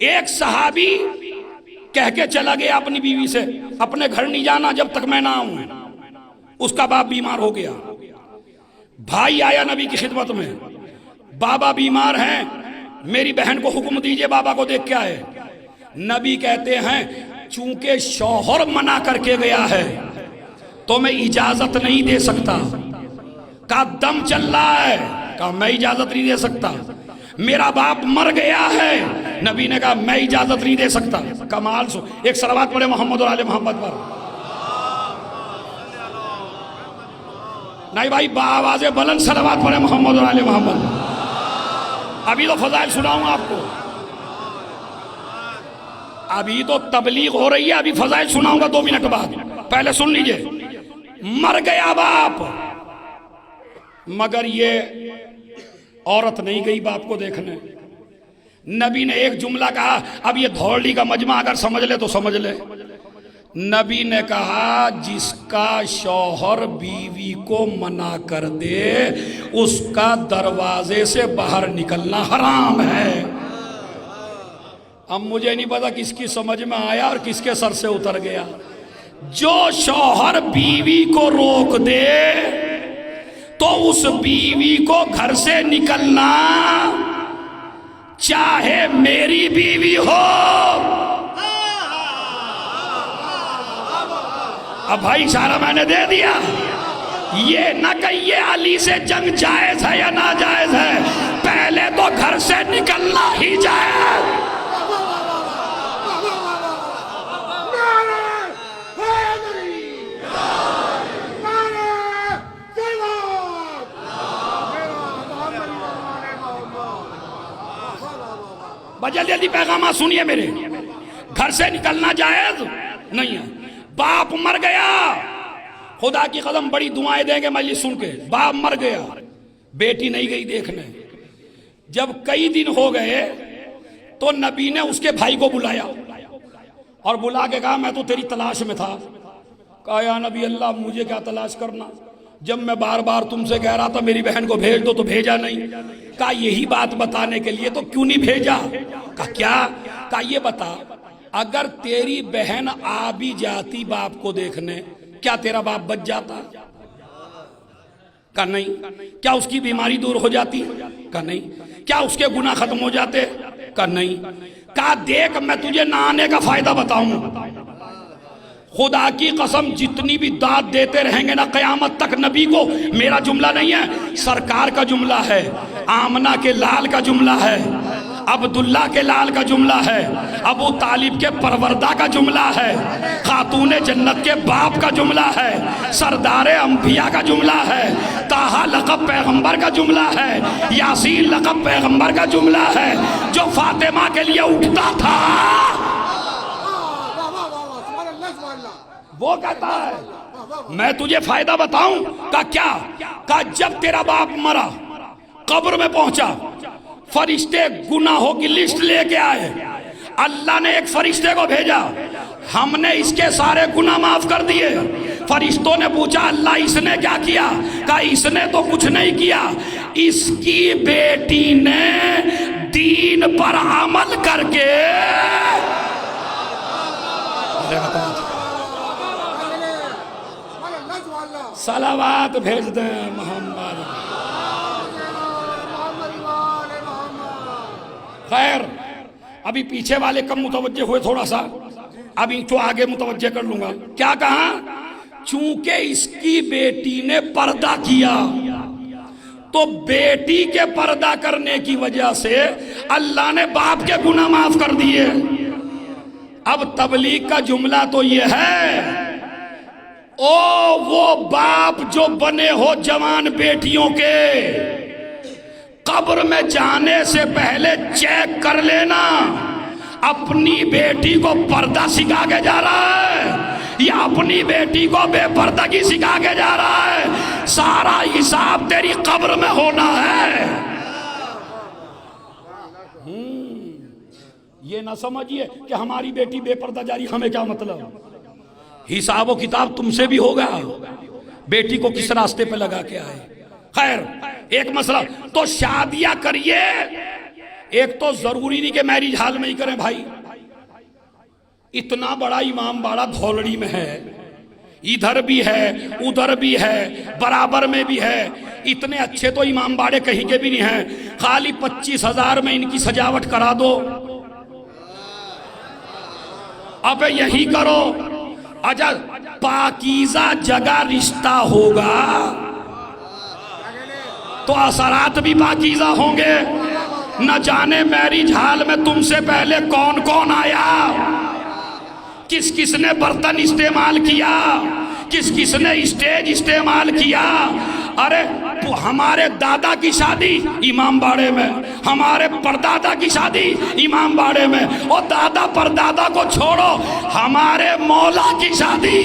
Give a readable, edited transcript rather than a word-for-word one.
ایک صحابی کہہ کے چلا گیا اپنی بیوی سے اپنے گھر نہیں جانا جب تک میں نہ آؤں. اس کا باپ بیمار ہو گیا. بھائی آیا نبی کی خدمت میں, بابا بیمار ہیں, میری بہن کو حکم دیجئے بابا کو دیکھ کے آئے. نبی کہتے ہیں چونکہ شوہر منع کر کے گیا ہے تو میں اجازت نہیں دے سکتا. کہا دم چل رہا ہے, کہا میں اجازت نہیں دے سکتا. میرا باپ مر گیا ہے, نبی نے کہا میں اجازت نہیں دے سکتا. کمال سو, ایک صلوات پڑھے محمد اور آل محمد پر. نہیں بھائی بآواز بلند صلوات پڑھے محمد اور آل محمد. ابھی تو فضائل سناؤں آپ کو, ابھی تو تبلیغ ہو رہی ہے, ابھی فضائل سناؤں گا 2 منٹ بعد. پہلے سن لیجئے. مر گیا باپ, مگر یہ عورت نہیں گئی باپ کو دیکھنے. نبی نے ایک جملہ کہا, اب یہ دھوڑی کا مجمع اگر سمجھ لے تو سمجھ لے. نبی نے کہا جس کا شوہر بیوی کو منع کر دے اس کا دروازے سے باہر نکلنا حرام ہے. اب مجھے نہیں پتا کس کی سمجھ میں آیا اور کس کے سر سے اتر گیا. جو شوہر بیوی کو روک دے تو اس بیوی کو گھر سے نکلنا چاہے میری بیوی ہو. اب بھائی اشارہ میں نے دے دیا. یہ نہ کہیے علی سے جنگ جائز ہے یا ناجائز ہے, پہلے تو گھر سے نکلنا ہی جائز. جلدی جلدی پیغامات سنیے میرے. گھر سے نکلنا جائز نہیں ہے. باپ مر گیا, خدا کی قسم بڑی دعائیں دیں گے مجلس سن کے. باپ مر گیا, بیٹی نہیں گئی دیکھنے. جب کئی دن ہو گئے تو نبی نے اس کے بھائی کو بلایا اور بلا کے کہا میں تو تیری تلاش میں تھا. کہا یا نبی اللہ مجھے کیا تلاش کرنا, جب میں بار بار تم سے کہہ رہا تھا میری بہن کو بھیج دو تو بھیجا نہیں. کہا یہی بات بتانے کے لیے تو کیوں نہیں بھیجا. کہا کیا. کہا یہ بتا اگر تیری بہن آ بھی جاتی باپ کو دیکھنے کیا تیرا باپ بچ جاتا. کہا نہیں. کیا اس کی بیماری دور ہو جاتی. کہا نہیں. کیا اس کے گناہ ختم ہو جاتے. کہا نہیں. کہا دیکھ میں تجھے نہ آنے کا فائدہ بتاؤں, خدا کی قسم جتنی بھی داد دیتے رہیں گے نا قیامت تک نبی کو, میرا جملہ نہیں ہے سرکار کا جملہ ہے, آمنہ کے لال کا جملہ ہے, عبداللہ کے لال کا جملہ ہے, ابو طالب کے پروردہ کا جملہ ہے, خاتون جنت کے باپ کا جملہ ہے, سردار انبیاء کا جملہ ہے, طٰہٰ لقب پیغمبر کا جملہ ہے, یاسین لقب پیغمبر کا جملہ ہے, جو فاطمہ کے لیے اٹھتا تھا وہ کہتا ہے میں تجھے فائدہ بتاؤں. کہا کیا. کہا جب تیرا باپ مرا قبر میں پہنچا فرشتے گناہوں کی لسٹ لے کے آئے, اللہ نے ایک فرشتے کو بھیجا, ہم نے اس کے سارے گناہ معاف کر دیے. فرشتوں نے پوچھا اللہ اس نے کیا کیا. کہا اس نے تو کچھ نہیں کیا, اس کی بیٹی نے دین پر عمل کر کے صلوات بھیج دیں محمد. خیر ابھی پیچھے والے کم متوجہ ہوئے تھوڑا سا, ابھی تو آگے متوجہ کر لوں گا. کیا کہا. چونکہ اس کی بیٹی نے پردہ کیا تو بیٹی کے پردہ کرنے کی وجہ سے اللہ نے باپ کے گناہ معاف کر دیے. اب تبلیغ کا جملہ تو یہ ہے او وہ باپ جو بنے ہو جوان بیٹیوں کے, قبر میں جانے سے پہلے چیک کر لینا اپنی بیٹی کو پردہ سکھا کے جا رہا ہے یا اپنی بیٹی کو بے پردگی سکھا کے جا رہا ہے. سارا حساب تیری قبر میں ہونا ہے. یہ نہ سمجھیے کہ ہماری بیٹی بے پردہ جاری, ہمیں کیا مطلب. حساب و کتاب تم سے بھی ہوگا, بیٹی کو کس راستے پہ لگا کے آئے. خیر ایک مسئلہ تو شادیاں کریے, ایک تو ضروری نہیں کہ میرج ہال میں ہی کریں بھائی، اتنا بڑا امام باڑہ دھولڑی میں ہے، ادھر بھی ہے ادھر بھی ہے برابر میں بھی ہے، اتنے اچھے تو امام باڑے کہیں کے بھی نہیں ہیں، خالی 25,000 میں ان کی سجاوٹ کرا دو، اب یہی کرو، اجا پاکیزہ جگہ رشتہ ہوگا تو اثرات بھی پاکیزہ ہوں گے۔ نہ جانے میرج ہال میں تم سے پہلے کون کون آیا، کس کس نے برتن استعمال کیا، کس کس نے اسٹیج استعمال کیا۔ ارے ہمارے دادا کی شادی امام باڑے میں، ہمارے پردادا کی شادی امام باڑے میں، اور دادا پردادا کو چھوڑو، ہمارے مولا کی شادی